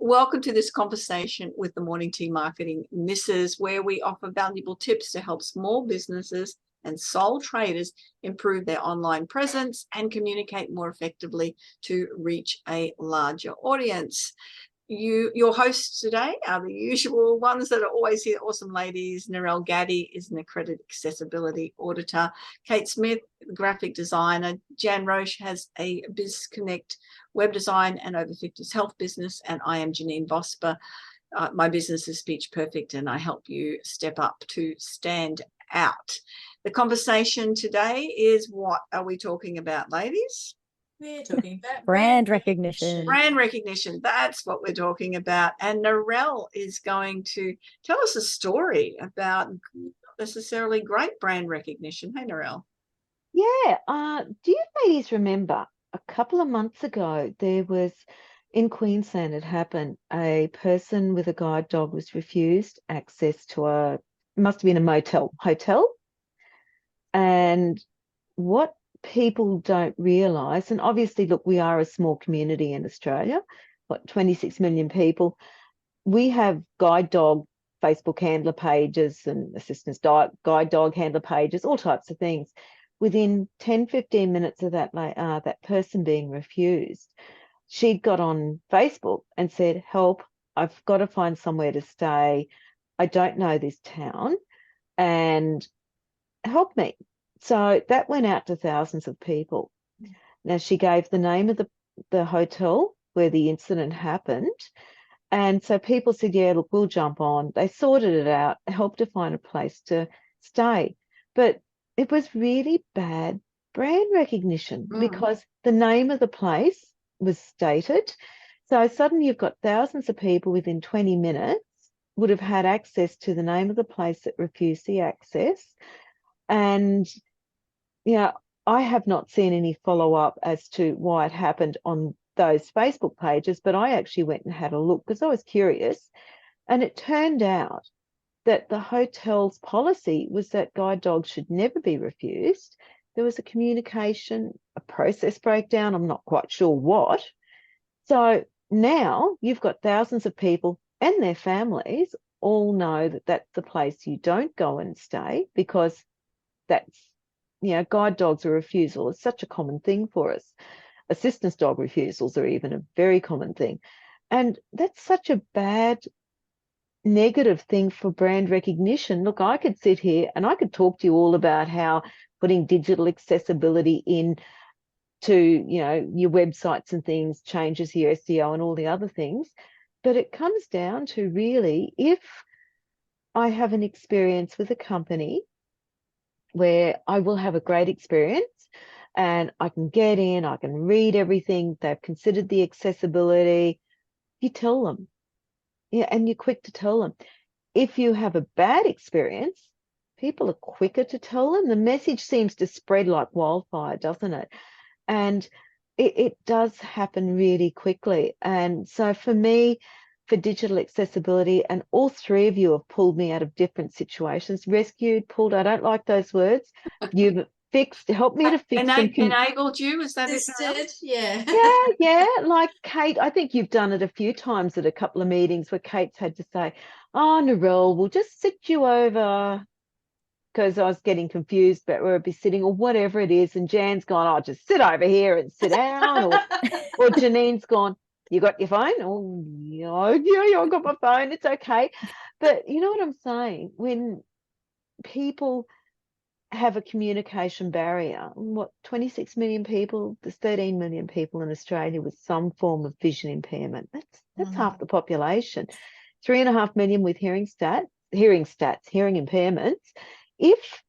Welcome to this conversation with the Morning Tea Marketing Missus, where we offer valuable tips to help small businesses and sole traders improve their online presence and communicate more effectively to reach a larger audience. Your hosts today are the usual ones that are always here, awesome ladies. Narelle Gatti is an accredited accessibility auditor. Kate Smith, graphic designer. Jan Roche has a BizConnect web design and over 50s health business. And I am Janeen Vosper. My business is Speech Perfect, and I help you step up to stand out. The conversation today is, what are we talking about, ladies? We're talking about brand recognition. Brand recognition, that's what we're talking about. And Narelle is going to tell us a story about not necessarily great brand recognition. Hey, Narelle. Yeah. Do you ladies remember a couple of months ago, there was in Queensland, it happened, a person with a guide dog was refused access to must have been a hotel. And what people don't realise, and obviously, look, we are a small community in Australia, 26 million people. We have guide dog Facebook handler pages and assistance guide dog handler pages, all types of things. Within 10-15 minutes of that person being refused, she'd got on Facebook and said, help, I've got to find somewhere to stay. I don't know this town, and help me. So that went out to thousands of people. Now, she gave the name of the hotel where the incident happened. And so people said, yeah, look, we'll jump on. They sorted it out, helped her find a place to stay. But it was really bad brand recognition because the name of the place was stated. So suddenly you've got thousands of people within 20 minutes would have had access to the name of the place that refused the access. And, I have not seen any follow-up as to why it happened on those Facebook pages, but I actually went and had a look because I was curious. And it turned out that the hotel's policy was that guide dogs should never be refused. There was a communication, a process breakdown, I'm not quite sure what. So now you've got thousands of people and their families all know that that's the place you don't go and stay, because that's, guide dogs or refusal is such a common thing for us. Assistance dog refusals are even a very common thing. And that's such a bad, negative thing for brand recognition. Look, I could sit here and I could talk to you all about how putting digital accessibility in to, your websites and things changes your SEO and all the other things. But it comes down to, really, if I have an experience with a company where I will have a great experience and I can get in, I can read everything, they've considered the accessibility, you tell them. Yeah, and you're quick to tell them. If you have a bad experience, people are quicker to tell them. The message seems to spread like wildfire, doesn't it? And it does happen really quickly. And so for me, for digital accessibility, and all three of you have pulled me out of different situations, rescued, pulled, I don't like those words. You've helped me to fix them. Enabled you, is that assisted? Yeah. Yeah. Like Kate, I think you've done it a few times at a couple of meetings where Kate's had to say, oh, Narelle, we'll just sit you over, because I was getting confused about where I'd be sitting or whatever it is. And Jan's gone, oh, just sit over here and sit down. Or Janine's gone, you got your phone? Oh, yeah, I got my phone. It's okay. But you know what I'm saying? When people have a communication barrier, 26 million people, there's 13 million people in Australia with some form of vision impairment. That's half the population. 3.5 million with hearing impairments. If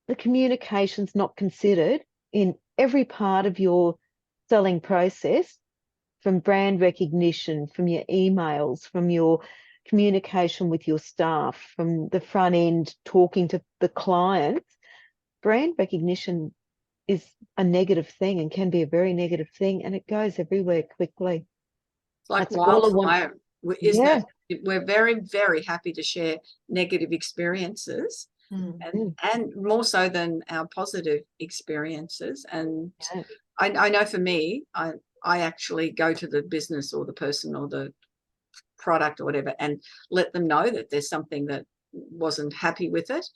the communication's not considered in every part of your selling process, from brand recognition, from your emails, from your communication with your staff, from the front end talking to the clients, brand recognition is a negative thing and can be a very negative thing, and it goes everywhere quickly. It's like wildfire, isn't it? We're very, very happy to share negative experiences, and more so than our positive experiences. And I know for me, I actually go to the business or the person or the product or whatever, and let them know that there's something that wasn't happy with it.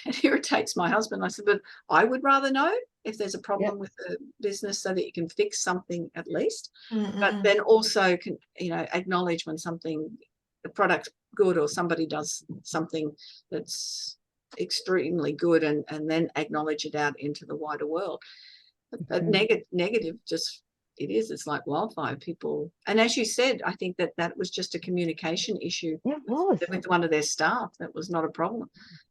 It irritates my husband. I said, but I would rather know if there's a problem with the business so that you can fix something at least. But then also can, you know, acknowledge when the product's good or somebody does something that's extremely good, and then acknowledge it out into the wider world. But negative just, it's like wildfire. People, and as you said, I think that was just a communication issue with one of their staff. That was not a problem,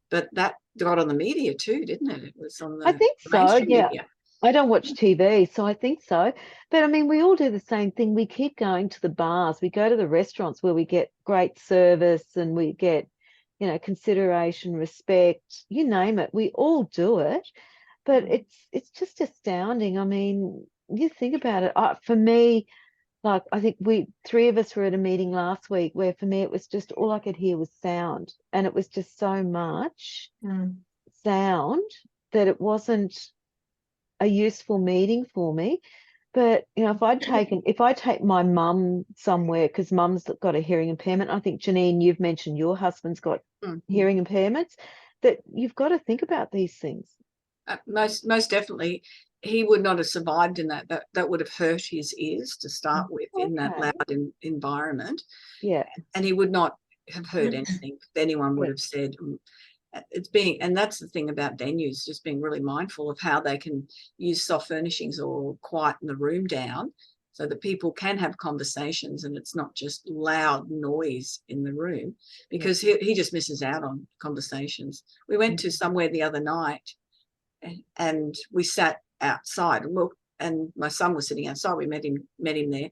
but that got on the media too, didn't it? It was on the I think so, mainstream yeah. media. I don't watch TV, so I think so. But I mean, we all do the same thing. We keep going to the bars, we go to the restaurants where we get great service and we get, you know, consideration, respect, you name it. We all do it. But it's just astounding. I mean, you think about it. For me, like, I think three of us were at a meeting last week where for me it was just all I could hear was sound, and it was just so much sound that it wasn't a useful meeting for me. But you know, if I take my mum somewhere, because mum's got a hearing impairment, I think Janeen, you've mentioned your husband's got hearing impairments, that you've got to think about these things. Most definitely, he would not have survived in that. That would have hurt his ears to start with in that loud environment. Yeah, and he would not have heard anything. Anyone would have said. And that's the thing about venues, just being really mindful of how they can use soft furnishings or quieten the room down so that people can have conversations and it's not just loud noise in the room, because he just misses out on conversations. We went to somewhere the other night and we sat outside, and my son was sitting outside. We met him there,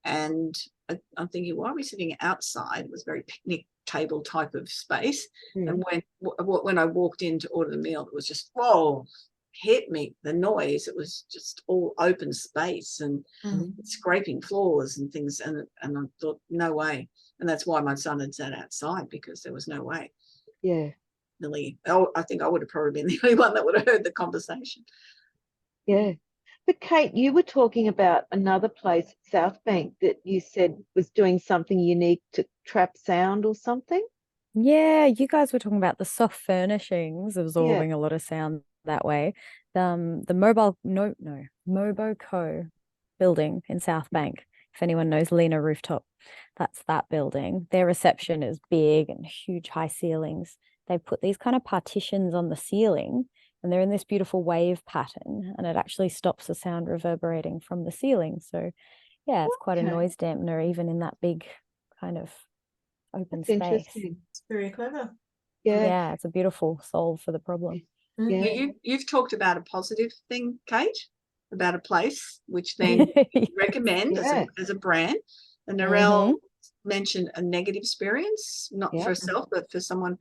and I'm thinking, why are we sitting outside? It was a very picnic table type of space. And when I walked in to order the meal, it was just, whoa, hit me, the noise. It was just all open space and scraping floors and things, and I thought, no way. And that's why my son had sat outside, because there was no way. I think I would have probably been the only one that would have heard the conversation. But Kate, you were talking about another place, South Bank, that you said was doing something unique to trap sound or something. Yeah, you guys were talking about the soft furnishings absorbing a lot of sound that way. The Moboco building in South Bank, if anyone knows Lena Rooftop, that's that building. Their reception is big and huge high ceilings. They put these kind of partitions on the ceiling, and they're in this beautiful wave pattern, and it actually stops the sound reverberating from the ceiling. So yeah, it's quite a noise dampener even in that big kind of open space. Interesting. It's very clever. Yeah, it's a beautiful solve for the problem. You've talked about a positive thing, Kate, about a place which then you recommend as a brand. And Narelle mentioned a negative experience, not for herself, but for someone,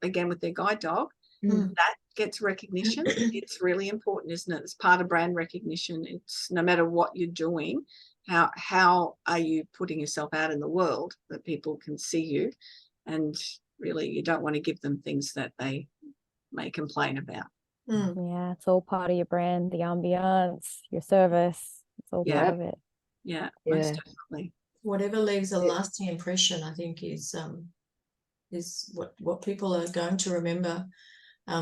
again, with their guide dog. That gets recognition. It's really important, isn't it? It's part of brand recognition. It's no matter what you're doing, how are you putting yourself out in the world that people can see you, and really you don't want to give them things that they may complain about. Yeah, it's all part of your brand, the ambiance, your service, it's all part of it. Most definitely. Whatever leaves a lasting impression, I think, is what people are going to remember.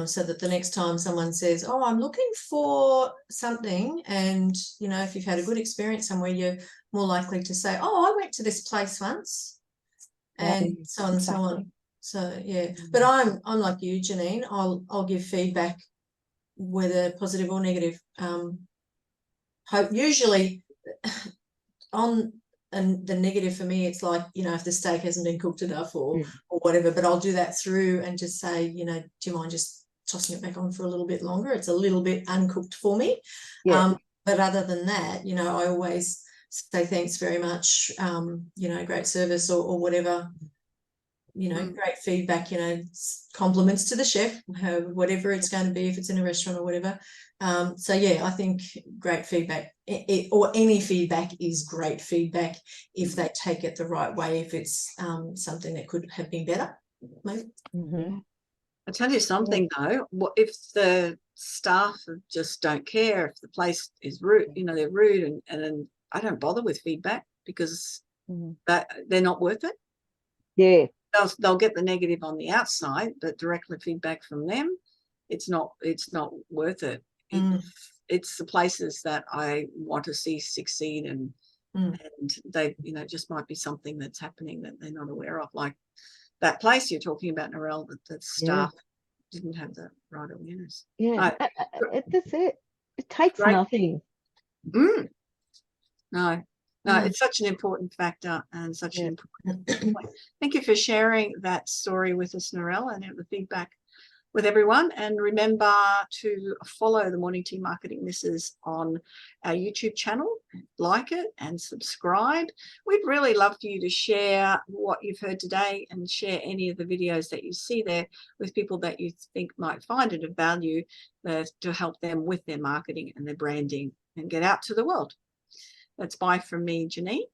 So that the next time someone says, oh, I'm looking for something, and, you know, if you've had a good experience somewhere, you're more likely to say, oh, I went to this place once, and so on and so on. So, but I'm like you, Janeen. I'll give feedback, whether positive or negative. Usually on the negative for me, it's like, you know, if the steak hasn't been cooked enough or whatever, but I'll do that through and just say, you know, do you mind just tossing it back on for a little bit longer? It's a little bit uncooked for me. But other than that, you know, I always say thanks very much, you know, great service or whatever, you know, great feedback, you know, compliments to the chef, whatever it's going to be, if it's in a restaurant or whatever. So yeah, I think great feedback, or any feedback is great feedback if they take it the right way, if it's something that could have been better, maybe. I'll tell you something though, if the staff just don't care, if the place is rude, you know, they're rude, and I don't bother with feedback, because that they're not worth it. Yeah. They'll get the negative on the outside, but direct feedback from them, it's not worth it. It's the places that I want to see succeed, and they, just might be something that's happening that they're not aware of, like that place you're talking about, Narelle, that staff didn't have the right awareness. Yeah, that's it. It takes nothing. No, it's such an important factor and such an important point. Thank you for sharing that story with us, Narelle, and have the feedback with everyone. And remember to follow the Morning Tea Marketing Misses on our YouTube channel, like it and subscribe. We'd really love for you to share what you've heard today and share any of the videos that you see there with people that you think might find it of value to help them with their marketing and their branding and get out to the world. That's bye from me, Janeen.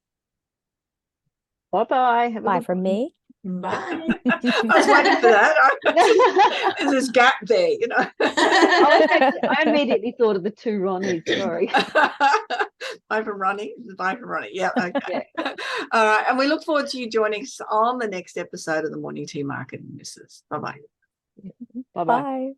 Bye-bye. Bye from me. Bye. I was waiting for that. There's this gap there, I immediately thought of the two Ronnies. Sorry. Bye for running. Bye for running. Yeah. Okay. All right. And we look forward to you joining us on the next episode of the Morning Tea Marketing Misses. Bye-bye. Bye-bye. Bye.